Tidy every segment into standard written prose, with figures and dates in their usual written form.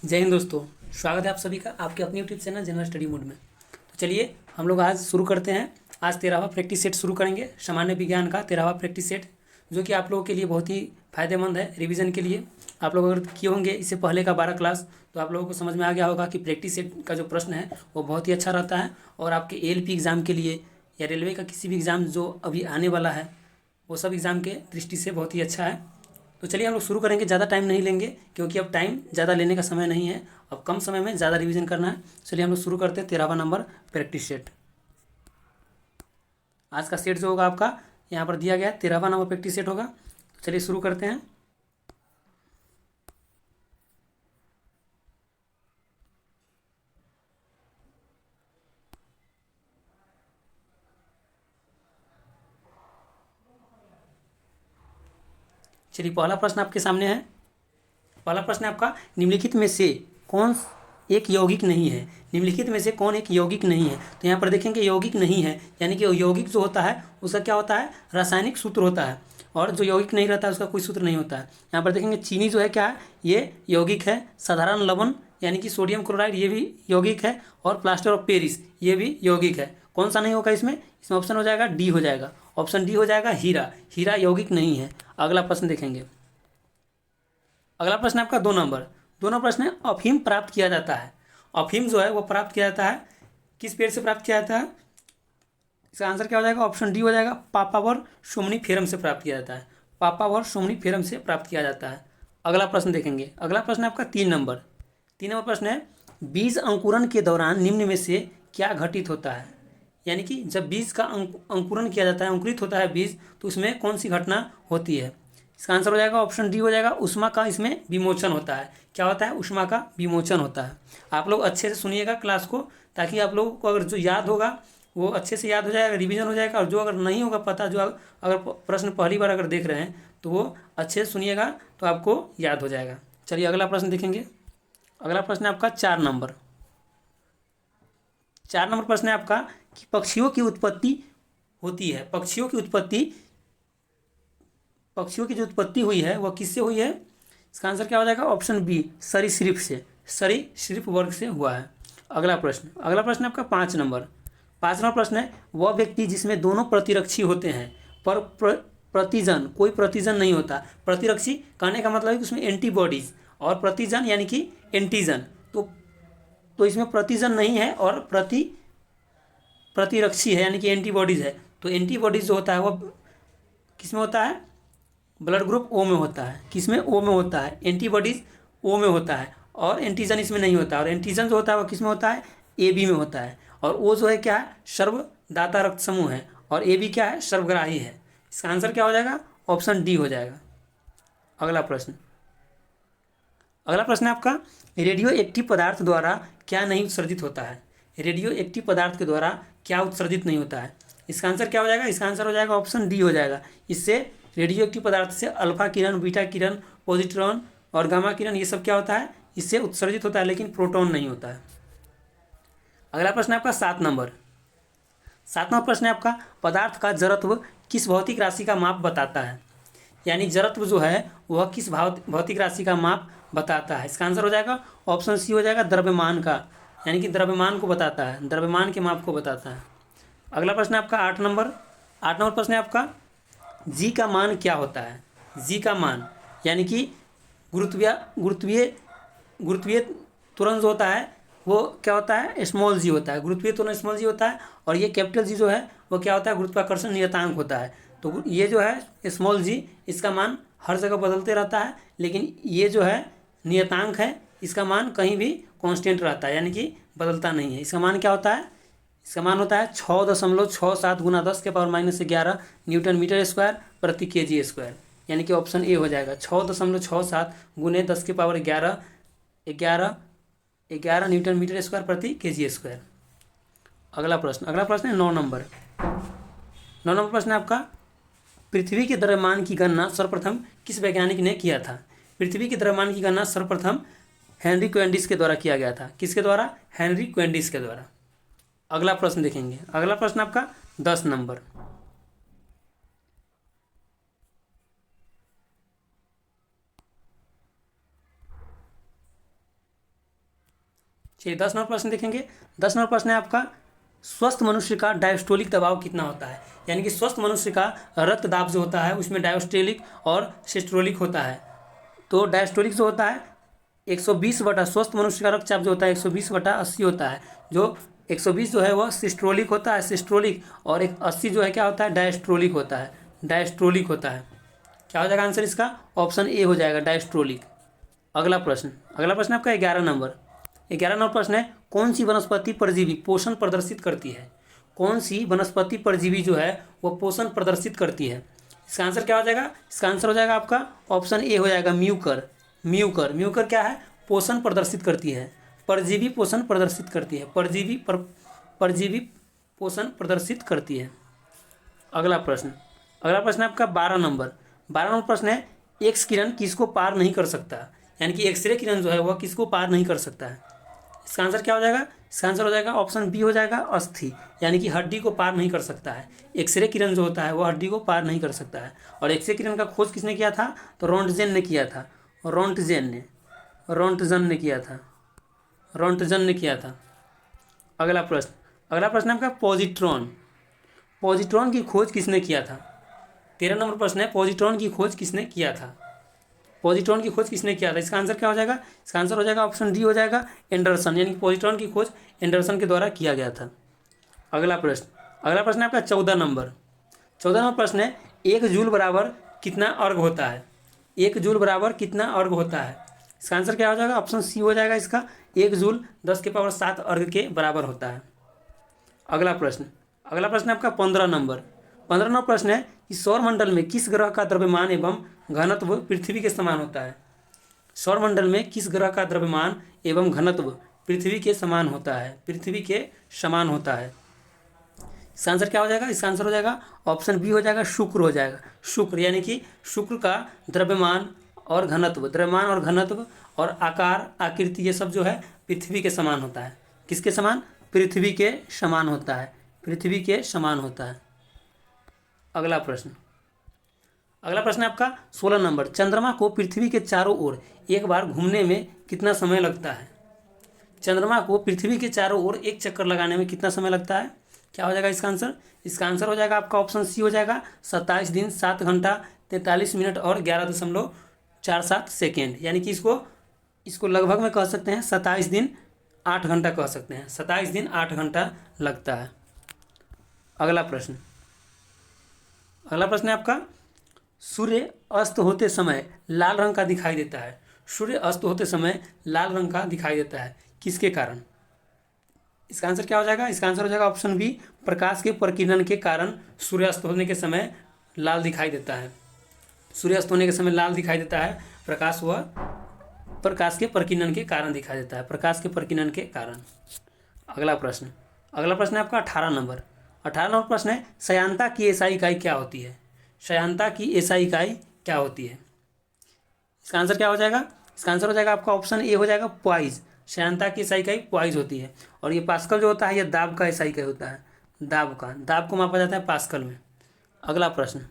जय हिंद दोस्तों। स्वागत है आप सभी का आपके अपने YouTube channel general study mode में। तो चलिए हम लोग आज शुरू करते हैं। आज 13वां प्रैक्टिस सेट शुरू करेंगे, सामान्य विज्ञान का 13वां प्रैक्टिस सेट, जो कि आप लोगों के लिए बहुत ही फायदेमंद है रिवीजन के लिए। आप लोग अगर किए होंगे इससे पहले का 12 क्लास, तो आप लोगों को समझ में आ गया होगा कि प्रैक्टिस सेट का जो प्रश्न है वो बहुत ही अच्छा रहता है और आपके ALP एग्ज़ाम के लिए या रेलवे का किसी भी एग्ज़ाम जो अभी आने वाला है वो सब एग्ज़ाम के दृष्टि से बहुत ही अच्छा है। तो चलिए हम लोग शुरू करेंगे, ज़्यादा टाइम नहीं लेंगे क्योंकि अब टाइम ज़्यादा लेने का समय नहीं है, अब कम समय में ज़्यादा रिवीजन करना है। चलिए हम लोग शुरू करते हैं 13वां नंबर प्रैक्टिस सेट। आज का सेट जो होगा आपका यहाँ पर दिया गया है, 13वां नंबर प्रैक्टिस सेट होगा। तो चलिए शुरू करते हैं। चलिए पहला प्रश्न आपके सामने है। पहला प्रश्न है आपका, निम्नलिखित में से कौन एक यौगिक नहीं है। निम्नलिखित में से कौन एक यौगिक नहीं है। तो यहाँ पर देखेंगे यौगिक नहीं है, यानी कि यौगिक जो होता है उसका क्या होता है, रासायनिक सूत्र होता है, और जो यौगिक नहीं रहता है उसका कोई सूत्र नहीं होता है। यहाँ पर देखेंगे चीनी जो है क्या है, ये यौगिक है। साधारण लवण यानी कि सोडियम क्लोराइड ये भी यौगिक है, और प्लास्टर ऑफ पेरिस ये भी यौगिक है। कौन सा नहीं होगा इसमें ऑप्शन हो जाएगा डी हो जाएगा। ऑप्शन डी हो जाएगा हीरा। हीरा यौगिक नहीं है। अगला प्रश्न देखेंगे। अगला प्रश्न आपका 2 नंबर। दोनों प्रश्न है, अफीम प्राप्त किया जाता है। अफीम जो है वो प्राप्त किया जाता है किस पेड़ से प्राप्त किया जाता है। इसका आंसर क्या हो जाएगा, ऑप्शन डी हो जाएगा, पापावर सोमनीफेरम से प्राप्त किया जाता है। पापावर सोमनीफेरम से प्राप्त किया जाता है। अगला प्रश्न देखेंगे। अगला प्रश्न आपका 3 नंबर। 3 नंबर प्रश्न है, बीज अंकुरण के दौरान निम्न में से क्या घटित होता है। यानी कि जब बीज का अंकुरण किया जाता है, अंकुरित होता है बीज, तो उसमें कौन सी घटना होती है। इसका आंसर हो जाएगा ऑप्शन डी हो जाएगा, ऊष्मा का इसमें विमोचन होता है। क्या होता है, ऊष्मा का विमोचन होता है। आप लोग अच्छे से सुनिएगा क्लास को, ताकि आप लोगों को अगर जो याद होगा वो अच्छे से याद हो जाएगा, रिवीजन हो जाएगा, और जो अगर नहीं होगा पता, जो अगर प्रश्न पहली बार अगर देख रहे हैं तो वो अच्छे से सुनिएगा तो आपको याद हो जाएगा। चलिए अगला प्रश्न देखेंगे। अगला प्रश्न है आपका 4 नंबर। 4 नंबर प्रश्न है आपका कि पक्षियों की उत्पत्ति होती है। पक्षियों की जो उत्पत्ति हुई है वह किससे हुई है। इसका आंसर क्या हो जाएगा, ऑप्शन बी, सरीसृप से। सरीसृप वर्ग से हुआ है। अगला प्रश्न आपका 5 नंबर। 5 नंबर प्रश्न है, वह व्यक्ति जिसमें दोनों प्रतिरक्षी होते हैं पर प्रतिजन, कोई प्रतिजन नहीं होता। प्रतिरक्षी कहने का मतलब है कि उसमें एंटीबॉडीज, और प्रतिजन यानी कि एंटीजन। तो इसमें प्रतिजन नहीं है और प्रतिरक्षी है यानी कि एंटीबॉडीज है। तो एंटीबॉडीज जो होता है वो किसमें होता है, ब्लड ग्रुप ओ में होता है। किसमें, ओ में होता है। एंटीबॉडीज ओ में होता है और एंटीजन इसमें नहीं होता। और एंटीजन जो होता है वो किसमें होता है, AB में होता है। और ओ जो है क्या है, सर्वदाता रक्त समूह है, और AB क्या है, सर्वग्राही है। इसका आंसर क्या हो जाएगा, ऑप्शन डी हो जाएगा। अगला प्रश्न। अगला प्रश्न है आपका, रेडियो एक्टिव पदार्थ द्वारा क्या नहीं उत्सर्जित होता है। रेडियो एक्टिव पदार्थ के द्वारा क्या उत्सर्जित नहीं होता है। इसका आंसर क्या हो जाएगा, इसका आंसर हो जाएगा ऑप्शन डी हो जाएगा। इससे रेडियो एक्टिव पदार्थ से अल्फा किरण, बीटा किरण, पॉजिट्रॉन और गामा किरण ये सब क्या होता है, इससे उत्सर्जित होता है, लेकिन प्रोटॉन नहीं होता है। अगला प्रश्न है आपका 7 नंबर। 7 नंबर प्रश्न है आपका, पदार्थ का जड़त्व किस भौतिक राशि का माप बताता है। यानी जड़त्व जो है वह किस भौतिक राशि का माप बताता है। इसका आंसर हो जाएगा ऑप्शन सी हो जाएगा, द्रव्यमान का, यानी कि द्रव्यमान को बताता है, द्रव्यमान के माप को बताता है। अगला प्रश्न है आपका 8 नंबर। 8 नंबर प्रश्न है आपका, जी का मान क्या होता है। जी का मान यानी कि गुरुत्वीय गुरुत्वीय गुरुत्वीय त्वरण जो होता है वो क्या होता है, स्मॉल जी होता है। गुरुत्वीय त्वरण स्मॉल जी होता है, और ये कैपिटल जी जो है वो क्या होता है, गुरुत्वाकर्षण नियतांक होता है। तो ये जो है स्मॉल जी, इसका मान हर जगह बदलते रहता है, लेकिन ये जो है नियतांक है, इसका मान कहीं भी कांस्टेंट रहता है, यानी कि बदलता नहीं है। इसका मान क्या होता है, इसका मान होता है 6.67 गुना 10⁻⁻11 न्यूटन मीटर स्क्वायर प्रति केजी स्क्वायर। यानी कि ऑप्शन ए हो जाएगा, 6.67 गुने 10⁻11 11 न्यूटन मीटर स्क्वायर प्रति केजी स्क्वायर। अगला प्रश्न है 9 नंबर। 9 नंबर प्रश्न है आपका, पृथ्वी के द्रव्यमान की गणना सर्वप्रथम किस वैज्ञानिक ने किया था। पृथ्वी के द्रव्यमान की गणना सर्वप्रथम हेनरी क्वेंडिस के द्वारा किया गया था। किसके द्वारा, हेनरी क्वेंडिस के द्वारा। अगला प्रश्न देखेंगे। अगला प्रश्न आपका 10 नंबर। चलिए 10 नंबर प्रश्न देखेंगे। 10 नंबर प्रश्न है आपका, स्वस्थ मनुष्य का डायस्टोलिक दबाव कितना होता है। यानी कि स्वस्थ मनुष्य का रक्त दाब जो होता है उसमें डायस्टोलिक और सिस्टोलिक होता है। तो डायस्टोलिक जो होता है 120 बटा, स्वस्थ मनुष्य का रक्तचाप जो होता है 120/80 होता है। जो 120 जो है वह सिस्टोलिक होता है, सिस्टोलिक, और 80 जो है क्या होता है, डायस्ट्रोलिक होता है, डायस्ट्रोलिक होता है। क्या हो जाएगा आंसर इसका, ऑप्शन ए हो जाएगा, डायस्ट्रोलिक। अगला प्रश्न, अगला प्रश्न आपका 11 नंबर। 11 नंबर प्रश्न है, कौन सी वनस्पति परजीवी पोषण प्रदर्शित करती है। कौन सी वनस्पति परजीवी जो है वह पोषण प्रदर्शित करती है। इसका आंसर क्या हो जाएगा, इसका आंसर हो जाएगा आपका ऑप्शन ए हो जाएगा, म्यूकर। म्यूकर, म्यूकर क्या है, पोषण प्रदर्शित करती है, परजीवी पोषण प्रदर्शित करती है, परजीवी पोषण प्रदर्शित करती है। अगला प्रश्न, अगला प्रश्न है आपका 12 नंबर। 12 नंबर प्रश्न है, एक्स किरण किसको पार नहीं कर सकता। यानी कि एक्सरे किरण जो है वह किसको पार नहीं कर सकता है। इसका आंसर क्या हो जाएगा, इसका आंसर हो जाएगा ऑप्शन बी हो जाएगा, अस्थि, यानी कि हड्डी को पार नहीं कर सकता है। एक्सरे किरण जो होता है वह हड्डी को पार नहीं कर सकता है। और एक्सरे किरण का खोज किसने किया था, तो रोंटजेन ने किया था, रोंटजेन ने किया था, रोंटजन ने किया था। अगला प्रश्न, अगला प्रश्न आपका पॉजिट्रॉन। पॉजिट्रॉन की खोज किसने किया था। 13 नंबर प्रश्न है, पॉजिट्रॉन की खोज किसने किया था। पॉजिट्रॉन की खोज किसने किया था। इसका आंसर क्या हो जाएगा, इसका आंसर हो जाएगा ऑप्शन डी हो जाएगा, एंडरसन, यानी कि पॉजिट्रॉन की खोज एंडरसन के द्वारा किया गया था। अगला प्रश्न, अगला प्रश्न है आपका 14 नंबर। 14 नंबर प्रश्न है, 1 जूल बराबर कितना अर्घ होता है। 1 जूल बराबर कितना अर्घ होता है। इसका आंसर क्या हो जाएगा, ऑप्शन सी हो जाएगा इसका, 1 जूल 10⁻7 अर्घ के बराबर होता है। अगला प्रश्न, अगला प्रश्न है आपका 15 नंबर। 15 नंबर प्रश्न है कि सौरमंडल में किस ग्रह का द्रव्यमान एवं घनत्व पृथ्वी के समान होता है। सौरमंडल में किस ग्रह का द्रव्यमान एवं घनत्व पृथ्वी के समान होता है, पृथ्वी के समान होता है। इसका आंसर क्या हो जाएगा, इसका आंसर हो जाएगा ऑप्शन बी हो जाएगा, शुक्र हो जाएगा, शुक्र, यानी कि शुक्र का द्रव्यमान और घनत्व, द्रव्यमान और घनत्व और आकार आकृति ये सब जो है पृथ्वी के समान होता है। किसके समान, पृथ्वी के समान होता है, पृथ्वी के समान होता है। अगला प्रश्न, अगला प्रश्न है आपका 16 नंबर। चंद्रमा को पृथ्वी के चारों ओर एक बार घूमने में कितना समय लगता है। चंद्रमा को पृथ्वी के चारों ओर एक चक्कर लगाने में कितना समय लगता है। क्या हो जाएगा इसका आंसर, इसका आंसर हो जाएगा आपका ऑप्शन सी हो जाएगा, 27 दिन 7 घंटा 43 मिनट और 11.47 सेकेंड। यानी कि इसको लगभग में कह सकते हैं 27 दिन 8 घंटा कह सकते हैं, 27 दिन 8 घंटा लगता है। अगला प्रश्न, अगला प्रश्न है आपका, सूर्य अस्त होते समय लाल रंग का दिखाई देता है। सूर्य अस्त होते समय लाल रंग का दिखाई देता है, किसके कारण। इसका आंसर क्या हो जाएगा, इसका आंसर हो जाएगा ऑप्शन बी, प्रकाश के प्रकीर्णन के कारण सूर्यास्त होने के समय लाल दिखाई देता है। सूर्यास्त होने के समय लाल दिखाई देता है, प्रकाश व प्रकाश के प्रकीर्णन के कारण दिखाई देता है, प्रकाश के प्रकीर्णन के कारण। अगला प्रश्न, अगला प्रश्न है आपका 18 नंबर। 18 नंबर प्रश्न है, श्यानता की एसआई इकाई क्या होती है। श्यानता की एसआई इकाई क्या होती है। इसका आंसर क्या हो जाएगा, इसका आंसर हो जाएगा आपका ऑप्शन ए हो जाएगा, पॉइज। श्यानता की एसआई इकाई पॉइज होती है। और ये पास्कल जो होता है यह दाब का एसआई इकाई होता है, दाब का, दाब को मापा जाता है पास्कल में। अगला प्रश्न,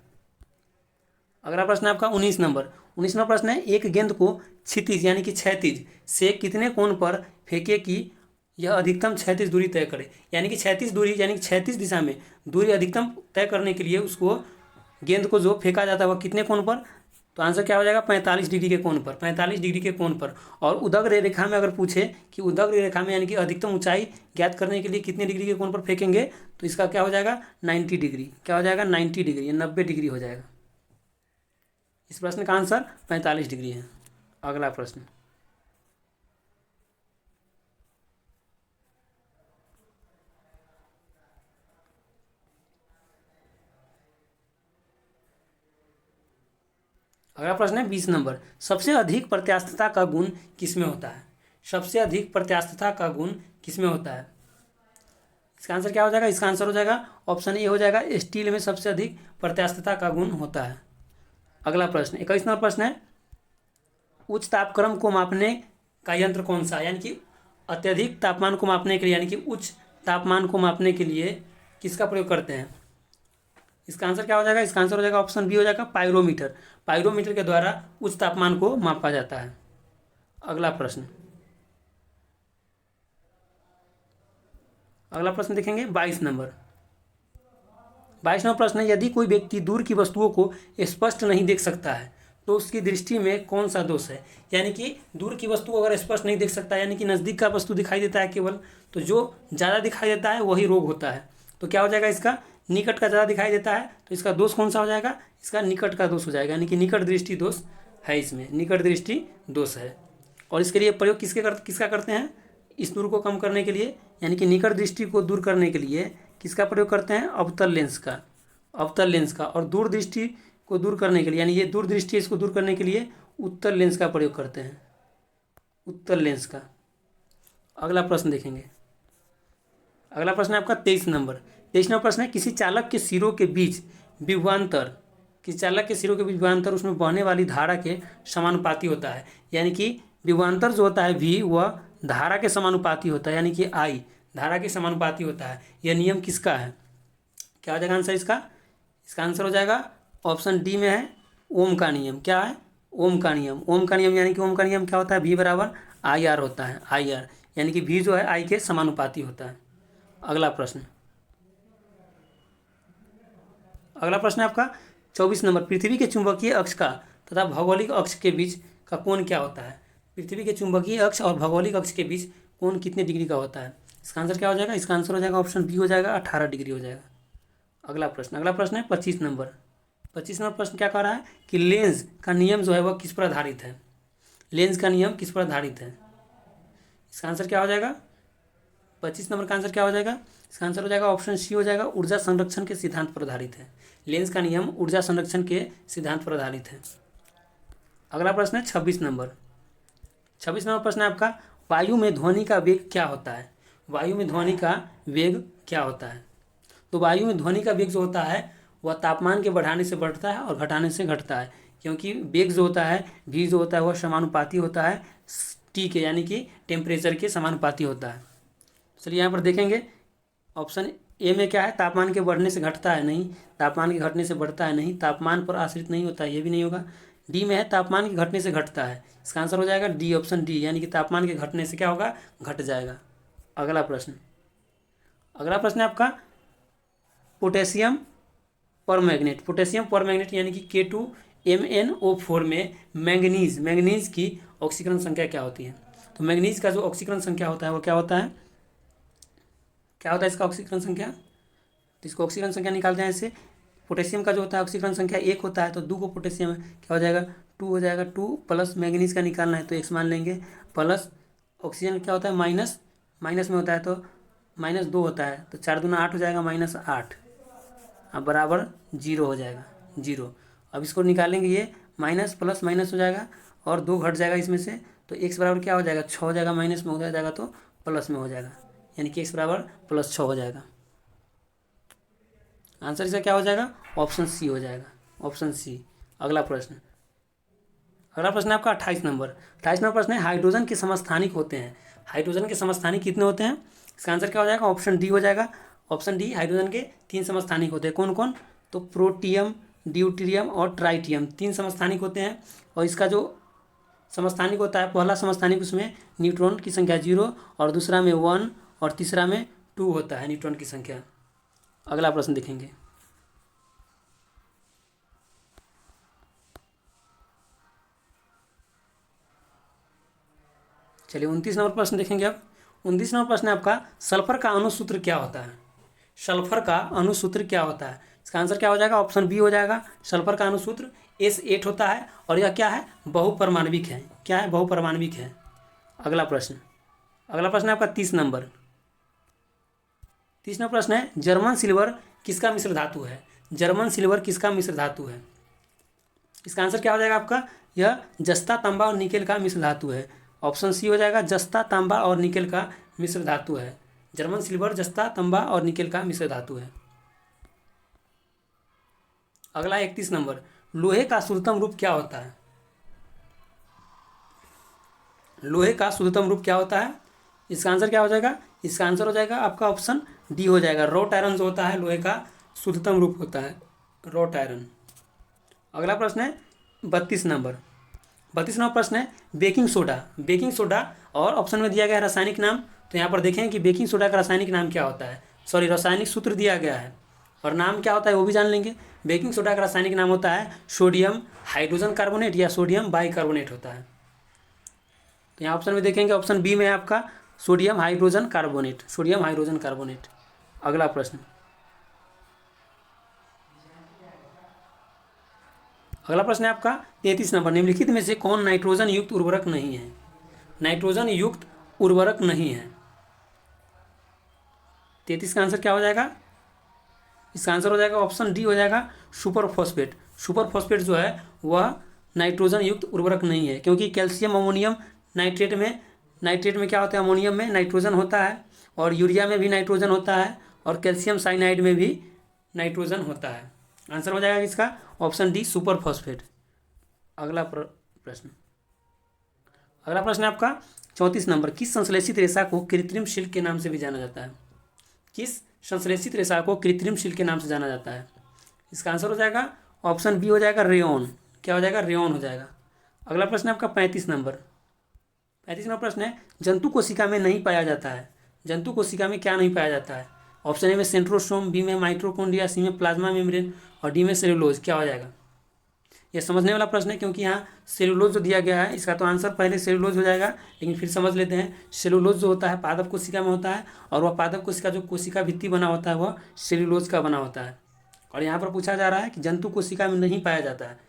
अगला प्रश्न है आपका 19 नंबर। 19 नंबर प्रश्न है, एक गेंद को क्षितिज यानी कि क्षैतिज से कितने कोण पर फेंके कि यह अधिकतम क्षैतिज दूरी तय करे। यानी कि क्षैतिज दूरी, यानी कि क्षैतिज दिशा में दूरी अधिकतम तय करने के लिए उसको गेंद को जो फेंका जाता है वह कितने कोण पर। तो आंसर क्या हो जाएगा, 45 डिग्री के कोण पर, 45 डिग्री के कोण पर। और उदग्र रेखा में अगर पूछे कि उदग्र रेखा में यानी कि अधिकतम ऊंचाई ज्ञात करने के लिए कितने डिग्री के कोण पर फेंकेंगे, तो इसका क्या हो जाएगा 90 डिग्री। क्या हो जाएगा 90 डिग्री, 90 डिग्री हो जाएगा। इस प्रश्न का आंसर 45 डिग्री है। अगला प्रश्न, अगला प्रश्न है 20 नंबर। सबसे अधिक प्रत्यास्थता का गुण किसमें होता है। सबसे अधिक प्रत्यास्थता का गुण किसमें होता है। इसका आंसर क्या हो जाएगा, इसका आंसर हो जाएगा ऑप्शन ए हो जाएगा, स्टील में सबसे अधिक प्रत्यास्थता का गुण होता है। अगला प्रश्न 21 नंबर प्रश्न है, उच्च तापक्रम को मापने का यंत्र कौन सा है। यानी कि अत्यधिक तापमान को मापने के लिए, यानी कि उच्च तापमान को मापने के लिए किसका प्रयोग करते हैं। इसका आंसर क्या हो जाएगा, इसका आंसर हो जाएगा ऑप्शन बी हो जाएगा, पायरोमीटर। पायरोमीटर के द्वारा उच्च तापमान को मापा जाता है। अगला प्रश्न, अगला प्रश्न देखेंगे 22 नंबर। 22वां प्रश्न है, यदि कोई व्यक्ति दूर की वस्तुओं को स्पष्ट नहीं देख सकता है तो उसकी दृष्टि में कौन सा दोष है। यानी कि दूर की वस्तु अगर स्पष्ट नहीं देख सकता, यानी कि नज़दीक का वस्तु दिखाई देता है केवल, तो जो ज़्यादा दिखाई देता है वही रोग होता है। तो क्या हो जाएगा इसका, निकट का ज़्यादा दिखाई देता है तो इसका दोष कौन सा हो जाएगा, इसका निकट का दोष हो जाएगा, यानी कि निकट दृष्टि दोष है, इसमें निकट दृष्टि दोष है। और इसके लिए प्रयोग किसका करते हैं, इस दूर को कम करने के लिए, यानी कि निकट दृष्टि को दूर करने के लिए किसका प्रयोग करते हैं, अवतल लेंस का, अवतल लेंस का। और दूर दृष्टि को दूर करने के लिए, यानी ये दूर दृष्टि, इसको दूर करने के लिए उत्तल लेंस का प्रयोग करते हैं, उत्तल लेंस का। अगला प्रश्न देखेंगे। अगला प्रश्न है आपका 23 नंबर। 23वां प्रश्न है, किसी चालक के सिरों के बीच विभवांतर, किसी चालक के सिरों के बीच विभवांतर उसमें बहने वाली धारा के समानुपाती होता है। यानी कि विभवांतर जो होता है V, वह धारा के समानुपाती होता है, यानी कि I धारा के समानुपाती होता है। यह नियम किसका है, क्या हो जाएगा आंसर इसका, इसका आंसर हो जाएगा ऑप्शन डी में है, ओम का नियम। क्या है, ओम का नियम। ओम का नियम यानी कि ओम का नियम क्या होता है, V बराबर IR होता है, IR, यानी कि V जो है I के समानुपाती होता है। अगला प्रश्न, अगला प्रश्न है आपका 24 नंबर। पृथ्वी के चुंबकीय अक्ष का तथा भौगोलिक अक्ष के बीच का कोण क्या होता है। पृथ्वी के चुंबकीय अक्ष और भौगोलिक अक्ष के बीच कोण कितने डिग्री का होता है। इसका आंसर क्या हो जाएगा, इसका आंसर हो जाएगा ऑप्शन बी हो जाएगा, 18 डिग्री हो जाएगा। अगला प्रश्न, अगला प्रश्न है 25 नंबर। 25 नंबर प्रश्न क्या कह रहा है कि लेंस का नियम जो है वह किस पर आधारित है। लेंस का नियम किस पर आधारित है, इसका आंसर क्या हो जाएगा, 25 नंबर का आंसर क्या हो जाएगा, इसका आंसर हो जाएगा ऑप्शन सी हो जाएगा, ऊर्जा संरक्षण के सिद्धांत पर आधारित है। लेंस का नियम ऊर्जा संरक्षण के सिद्धांत पर आधारित है। अगला प्रश्न है 26 नंबर। 26 नंबर प्रश्न है आपका, वायु में ध्वनि का वेग क्या होता है। वायु में ध्वनि का वेग क्या होता है। तो वायु में ध्वनि का वेग जो होता है वह तापमान के बढ़ाने से बढ़ता है और घटाने से घटता है, क्योंकि वेग जो होता है v जो होता है वह समानुपाती होता है t के, यानी कि टेम्परेचर के समानुपाती होता है। चलिए यहाँ पर देखेंगे ऑप्शन ए में क्या है, तापमान के बढ़ने से घटता है, नहीं। तापमान के घटने से बढ़ता है, नहीं। तापमान पर आश्रित नहीं होता है, ये भी नहीं होगा। डी में है, तापमान के घटने से घटता है, इसका आंसर हो जाएगा डी, ऑप्शन डी, यानी कि तापमान के घटने से क्या होगा, घट जाएगा। अगला प्रश्न, अगला प्रश्न है आपका पोटेशियम परमैंगनेट। पोटेशियम परमैंगनेट यानी कि K2MnO4 में मैंगनीज की ऑक्सीकरण संख्या क्या होती है। तो मैंगनीज का जो ऑक्सीकरण संख्या होता है वो क्या होता है, क्या होता है इसका ऑक्सीकरण संख्या। तो इसको ऑक्सीकरण संख्या निकालते हैं ऐसे, पोटेशियम का जो होता है ऑक्सीकरण संख्या 1 होता है, तो 2 को पोटेशियम है, क्या हो जाएगा 2 हो जाएगा, 2 प्लस मैंगनीज का निकालना है तो x मान लेंगे, प्लस ऑक्सीजन क्या होता है माइनस, माइनस में होता है तो -2 होता है, तो 4 दूना 8 हो जाएगा, -8, अब बराबर 0 हो जाएगा, 0। अब इसको निकालेंगे, ये माइनस प्लस माइनस हो जाएगा और 2 घट जाएगा इसमें से, तो x बराबर क्या हो जाएगा 6 हो जाएगा, माइनस में हो जाएगा तो प्लस में हो जाएगा, यानी कि x बराबर +6 हो जाएगा। आंसर इसका क्या हो जाएगा, ऑप्शन सी हो जाएगा, ऑप्शन सी। अगला प्रश्न, अगला प्रश्न है आपका 28 नंबर। 28 नंबर प्रश्न है, हाइड्रोजन के समस्थानिक होते हैं। हाइड्रोजन के समस्थानिक कितने होते हैं, इसका आंसर क्या हो जाएगा, ऑप्शन डी हो जाएगा, ऑप्शन डी। हाइड्रोजन के 3 समस्थानिक होते हैं, कौन कौन, तो प्रोटियम, ड्यूटेरियम और ट्राइटियम, 3 समस्थानिक होते हैं। और इसका जो समस्थानिक होता है, पहला समस्थानिक उसमें न्यूट्रॉन की संख्या 0 और दूसरा में 1 और तीसरा में 2 होता है न्यूट्रॉन की संख्या। अगला प्रश्न देखेंगे, चलिए 29 नंबर प्रश्न देखेंगे। अब 29 नंबर प्रश्न है आपका, सल्फर का अणुसूत्र क्या होता है। सल्फर का अणुसूत्र क्या होता है, इसका आंसर क्या हो जाएगा, ऑप्शन बी हो जाएगा। सल्फर का अणुसूत्र S8 होता है और यह क्या है, बहुपरमाणविक है, क्या है, बहुपरमाणविक है। अगला प्रश्न, अगला प्रश्न है आपका 30 नंबर। 30 नंबर प्रश्न है, जर्मन सिल्वर किसका मिश्र धातु है। जर्मन सिल्वर किसका मिश्र धातु है, इसका आंसर क्या हो जाएगा आपका, यह जस्ता, तांबा और निकेल का मिश्र धातु है, ऑप्शन सी हो जाएगा, जस्ता, तांबा और निकेल का मिश्र धातु है। जर्मन सिल्वर जस्ता, तांबा और निकेल का मिश्र धातु है। अगला 31 नंबर, लोहे का शुद्धतम रूप क्या होता है। लोहे का शुद्धतम रूप क्या होता है, इसका आंसर क्या हो जाएगा, इसका आंसर हो जाएगा आपका ऑप्शन डी हो जाएगा, रॉट आयरन जो होता है लोहे का शुद्धतम रूप होता है, रॉट आयरन। अगला प्रश्न है 32 नंबर। 32 नंबर प्रश्न है, बेकिंग सोडा। बेकिंग सोडा और ऑप्शन में दिया गया है रासायनिक नाम, तो यहाँ पर देखें कि बेकिंग सोडा का रासायनिक नाम क्या होता है, सॉरी रासायनिक सूत्र दिया गया है और नाम क्या होता है वो भी जान लेंगे। बेकिंग सोडा का रासायनिक नाम होता है सोडियम हाइड्रोजन कार्बोनेट या सोडियम बाइकार्बोनेट होता है। तो यहाँ ऑप्शन में देखेंगे, ऑप्शन बी में है आपका sodium hydrogen carbonate, sodium hydrogen carbonate. अगला प्रश्न, अगला प्रश्न है आपका 33 नंबर, निम्नलिखित में से कौन नाइट्रोजन युक्त उर्वरक नहीं है, नाइट्रोजन युक्त उर्वरक नहीं है। 33 का आंसर क्या हो जाएगा, इसका आंसर हो जाएगा ऑप्शन डी हो जाएगा सुपर फॉस्फेट। सुपर फॉस्फेट जो है वह नाइट्रोजन युक्त उर्वरक नहीं है, क्योंकि कैल्शियम अमोनियम नाइट्रेट में क्या होता है, अमोनियम में नाइट्रोजन होता है और यूरिया में भी नाइट्रोजन होता है और कैल्शियम साइनाइड में भी नाइट्रोजन होता है। आंसर हो जाएगा इसका ऑप्शन डी सुपर फॉस्फेट। अगला प्रश्न, अगला प्रश्न है आपका 34 नंबर, किस संश्लेषित रेशा को कृत्रिम सिल्क के नाम से भी जाना जाता है, किस संश्लेषित रेशा को कृत्रिम सिल्क के नाम से जाना जाता है। इसका आंसर हो जाएगा ऑप्शन बी हो जाएगा रेयॉन। क्या हो जाएगा, रेयॉन हो जाएगा। अगला प्रश्न है आपका 35 नंबर, 35 नंबर प्रश्न है, जंतु कोशिका में नहीं पाया जाता है, जंतु कोशिका में क्या नहीं पाया जाता है। ऑप्शन ए में सेंट्रोसोम, बी में माइटोकॉन्ड्रिया, सी में प्लाज्मा मेम्ब्रेन और डी में सेलुलोज। क्या हो जाएगा, यह समझने वाला प्रश्न है, क्योंकि यहाँ सेलुलोज जो दिया गया है इसका तो आंसर पहले सेलुलोज हो जाएगा, लेकिन फिर समझ लेते हैं। सेलुलोज जो होता है पादप कोशिका में होता है और वह पादप कोशिका जो कोशिका भित्ति बना होता है वह सेलुलोज का बना होता है। और यहाँ पर पूछा जा रहा है कि जंतु कोशिका में नहीं पाया जाता है,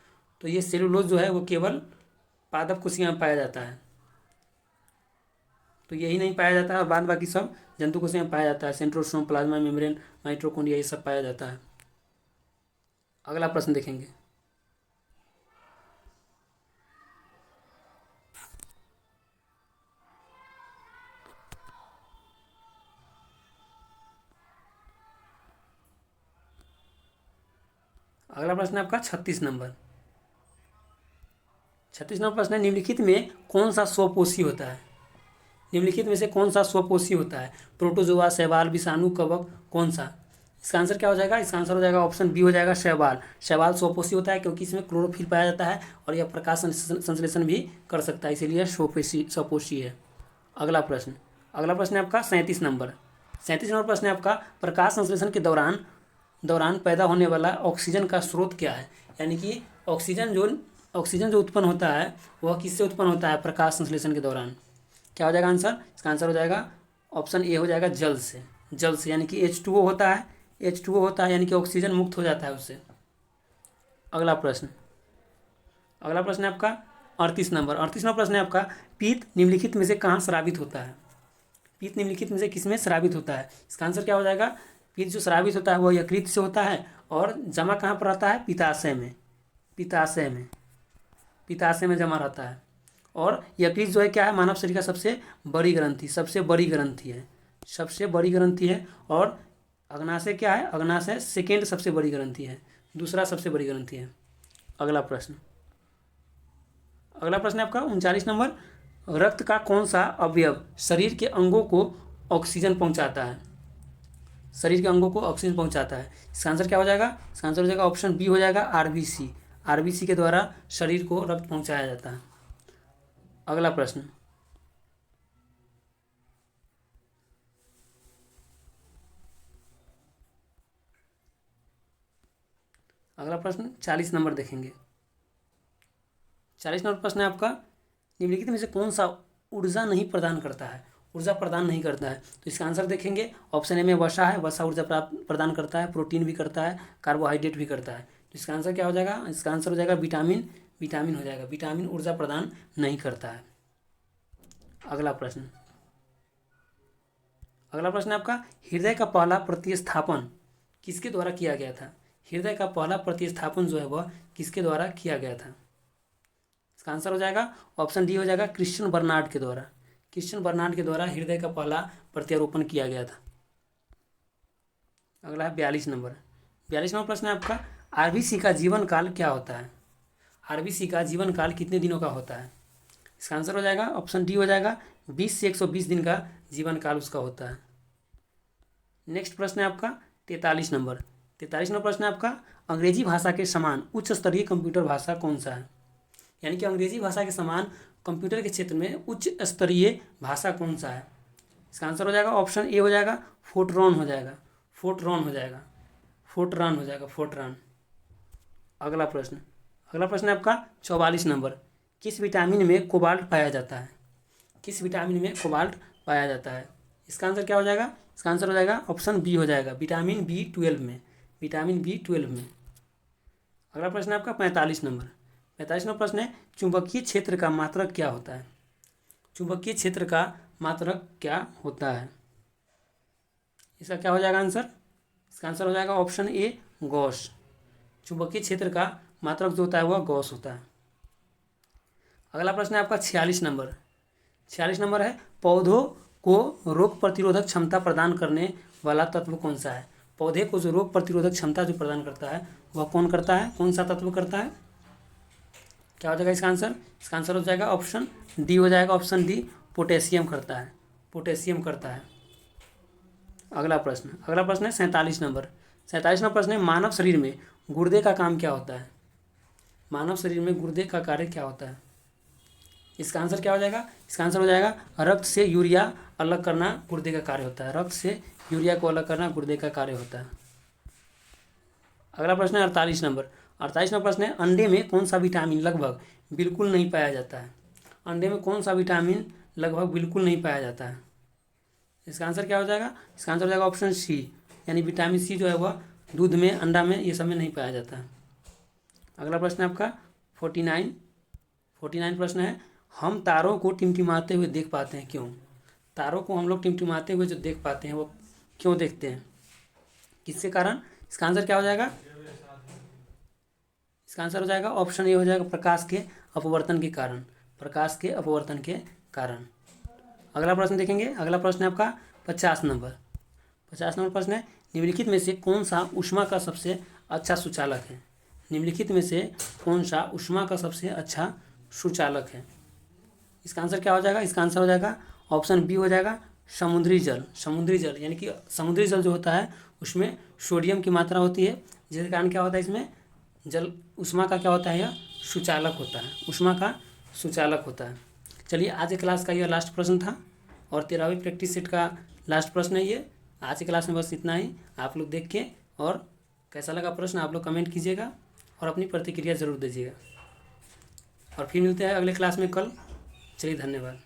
तो ये सेलुलोज जो है वो केवल पादप कोशिका में पाया जाता है, तो यही नहीं पाया जाता है और बाद बाकी सब जंतु कोशिका में पाया जाता है। सेंट्रोसोम, प्लाज्मा मेम्ब्रेन, माइटोकॉन्ड्रिया ये सब पाया जाता है। अगला प्रश्न देखेंगे, अगला प्रश्न है आपका 36 नंबर, 36 नंबर प्रश्न है, निम्नलिखित में कौन सा स्वपोषी होता है, निम्नलिखित में से कौन सा स्वपोषी होता है, प्रोटोजोआ, शैवाल, विषाणु, कवक, कौन सा। इसका आंसर क्या हो जाएगा, इसका आंसर हो जाएगा ऑप्शन बी हो जाएगा शैवाल। शैवाल स्वपोषी होता है क्योंकि इसमें क्लोरोफिल पाया जाता है और यह प्रकाश संश्लेषण भी कर सकता है, इसीलिए स्वपोषी है। अगला प्रश्न, अगला प्रश्न है आपका 37 नंबर, 37 नंबर प्रश्न है आपका, प्रकाश संश्लेषण के दौरान पैदा होने वाला ऑक्सीजन का स्रोत क्या है, यानी कि ऑक्सीजन जो उत्पन्न होता है वह किससे उत्पन्न होता है प्रकाश संश्लेषण के दौरान। क्या हो जाएगा आंसर, इसका आंसर हो जाएगा ऑप्शन ए हो जाएगा जल से, जल से, यानी कि H2O होता है, H2O होता है यानी कि ऑक्सीजन मुक्त हो जाता है उससे। अगला प्रश्न, अगला प्रश्न है आपका 38 नंबर, 38 नंबर प्रश्न है आपका, पीत निम्नलिखित में से कहाँ स्रावित होता है, पीत निम्नलिखित में से किसमें स्रावित होता है। इसका आंसर क्या हो जाएगा, पीत जो स्रावित होता है वह यकृत से होता है और जमा कहाँ पर रहता है, पित्ताशय में, पित्ताशय में जमा रहता है। और यकृत जो है क्या है, मानव शरीर का सबसे बड़ी ग्रंथि है और अग्नाशय क्या है, अग्नाशय सेकेंड सबसे बड़ी ग्रंथि है, दूसरा सबसे बड़ी ग्रंथि है। अगला प्रश्न, अगला प्रश्न है आपका 39 नंबर, रक्त का कौन सा अवयव शरीर के अंगों को ऑक्सीजन पहुंचाता है, शरीर के अंगों को ऑक्सीजन पहुंचाता है। इसका आंसर क्या हो जाएगा, इसका आंसर हो जाएगा ऑप्शन बी हो जाएगा आरबीसी, आरबीसी के द्वारा शरीर को रक्त पहुंचाया जाता है। अगला प्रश्न, अगला प्रश्न 40 नंबर देखेंगे, 40 नंबर प्रश्न है आपका, निम्नलिखित में से कौन सा ऊर्जा नहीं प्रदान करता है, ऊर्जा प्रदान नहीं करता है। तो इसका आंसर देखेंगे, ऑप्शन ए में वसा है, वसा ऊर्जा प्रदान करता है, प्रोटीन भी करता है, कार्बोहाइड्रेट भी करता है। तो इसका आंसर क्या हो जाएगा, इसका आंसर हो जाएगा विटामिन हो जाएगा, विटामिन ऊर्जा प्रदान नहीं करता है। अगला प्रश्न, अगला प्रश्न है आपका, हृदय का पहला प्रतिस्थापन किसके द्वारा किया गया था, हृदय का पहला प्रतिस्थापन जो है वह किसके द्वारा किया गया था। इसका आंसर हो जाएगा ऑप्शन डी हो जाएगा क्रिश्चियन बर्नार्ड के द्वारा, क्रिश्चियन बर्नार्ड के द्वारा हृदय का पहला प्रत्यारोपण किया गया था। अगला है 42 नंबर, 42 नंबर प्रश्न है आपका, आरबीसी का जीवन काल क्या होता है, आरबीसी का जीवन काल कितने दिनों का होता है। इसका आंसर हो जाएगा ऑप्शन डी हो जाएगा 20 से 120 दिन का जीवन काल उसका होता है। नेक्स्ट प्रश्न है आपका 43 नंबर, 43 नंबर प्रश्न है आपका, अंग्रेजी भाषा के समान उच्च स्तरीय कंप्यूटर भाषा कौन सा है, यानी कि अंग्रेजी भाषा के समान कंप्यूटर के क्षेत्र में उच्च स्तरीय भाषा कौन सा है। इसका आंसर हो जाएगा ऑप्शन ए हो जाएगा फोटरॉन हो जाएगा, फोटरॉन हो जाएगा, फोटरॉन हो जाएगा, फोटरॉन। अगला प्रश्न, अगला प्रश्न है आपका 44 नंबर। किस विटामिन में कोबाल्ट पाया जाता है? किस विटामिन में कोबाल्ट पाया जाता है? इसका आंसर क्या हो जाएगा? इसका आंसर हो जाएगा ऑप्शन बी हो जाएगा, विटामिन B12 में, विटामिन B12 में। अगला प्रश्न है आपका 45 नंबर। 45 नंबर प्रश्न है चुंबकीय क्षेत्र का मात्रक क्या होता है? चुंबकीय क्षेत्र का मात्रक क्या होता है? इसका क्या हो जाएगा आंसर? इसका आंसर हो जाएगा ऑप्शन ए गॉस। चुंबकीय क्षेत्र का मात्रक जो होता है वह गॉस होता है। अगला प्रश्न है आपका 46 नंबर। 46 नंबर है पौधों को रोग प्रतिरोधक क्षमता प्रदान करने वाला तत्व कौन सा है? पौधे को जो रोग प्रतिरोधक क्षमता जो प्रदान करता है वह कौन करता है, कौन सा तत्व करता है? क्या हो जाएगा इसका आंसर? इसका आंसर हो जाएगा ऑप्शन डी हो जाएगा, ऑप्शन डी पोटेशियम करता है, पोटेशियम करता है। अगला प्रश्न, अगला प्रश्न है 47 नंबर। 47 नंबर प्रश्न है मानव शरीर में गुर्दे का काम क्या होता है? मानव शरीर में गुर्दे का कार्य क्या होता है? इसका आंसर क्या हो जाएगा? इसका आंसर हो जाएगा रक्त से यूरिया अलग करना गुर्दे का कार्य होता है, रक्त से यूरिया को अलग करना गुर्दे का कार्य होता है। अगला प्रश्न है 48 नंबर। 48 नंबर प्रश्न है अंडे में कौन सा विटामिन लगभग बिल्कुल नहीं पाया जाता है? अंडे में कौन सा विटामिन लगभग बिल्कुल नहीं पाया जाता है? इसका आंसर क्या हो जाएगा? इसका आंसर हो जाएगा ऑप्शन सी, यानी विटामिन सी जो है वह दूध में, अंडा में, ये सब में नहीं पाया जाता है। अगला प्रश्न है आपका 49 प्रश्न है हम तारों को टिमटिमाते हुए देख पाते हैं क्यों? तारों को हम लोग टिमटिमाते हुए जो देख पाते हैं वो क्यों देखते हैं, किसके कारण? इसका आंसर क्या हो जाएगा? इसका आंसर हो जाएगा ऑप्शन ए हो जाएगा प्रकाश के अपवर्तन के कारण, प्रकाश के अपवर्तन के कारण। अगला प्रश्न देखेंगे, अगला प्रश्न है आपका 50 नंबर। 50 नंबर प्रश्न है निम्नलिखित में से कौन सा ऊष्मा का सबसे अच्छा सुचालक है? निम्नलिखित में से कौन सा ऊष्मा का सबसे अच्छा सुचालक है? इसका आंसर क्या हो जाएगा? इसका आंसर हो जाएगा ऑप्शन बी हो जाएगा समुद्री जल, समुद्री जल, यानी कि समुद्री जल जो होता है उसमें सोडियम की मात्रा होती है, जिसके कारण क्या होता है इसमें जल ऊष्मा का क्या होता है, यह सुचालक होता है, ऊष्मा का सुचालक होता है। चलिए आज की क्लास का यह लास्ट प्रश्न था और 13वीं प्रैक्टिस सेट का लास्ट प्रश्न है ये। आज की क्लास में बस इतना ही। आप लोग देख के और कैसा लगा प्रश्न आप लोग कमेंट कीजिएगा और अपनी प्रतिक्रिया ज़रूर दीजिएगा और फिर मिलते हैं अगले क्लास में कल। चलिए धन्यवाद।